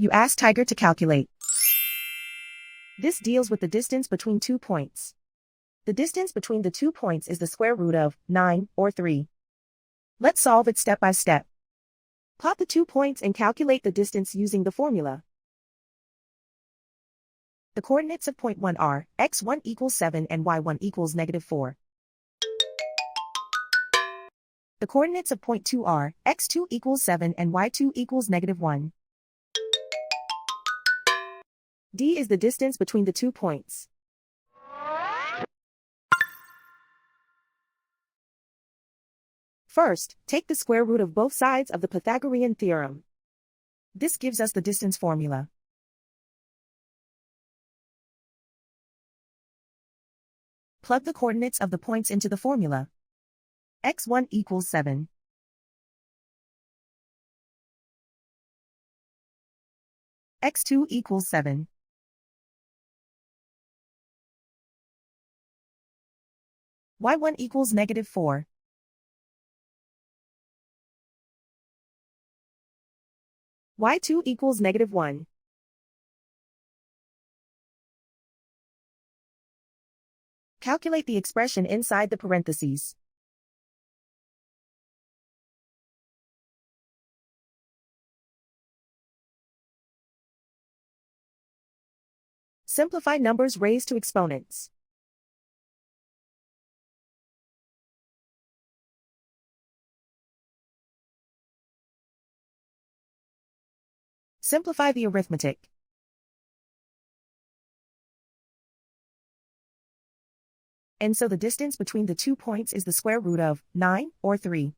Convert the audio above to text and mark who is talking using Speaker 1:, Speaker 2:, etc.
Speaker 1: You ask Tiger to calculate. This deals with the distance between 2 points. The distance between the 2 points is the square root of 9, or 3. Let's solve it step by step. Plot the 2 points and calculate the distance using the formula. The coordinates of point 1 are x1 equals 7 and y1 equals -4. The coordinates of point 2 are x2 equals 7 and y2 equals -1. D is the distance between the 2 points. First, take the square root of both sides of the Pythagorean theorem. This gives us the distance formula. Plug the coordinates of the points into the formula. x1 equals 7. x2 equals 7. y1 equals -4. y2 equals -1. Calculate the expression inside the parentheses. Simplify numbers raised to exponents. Simplify the arithmetic. And so the distance between the 2 points is the square root of 9, or 3.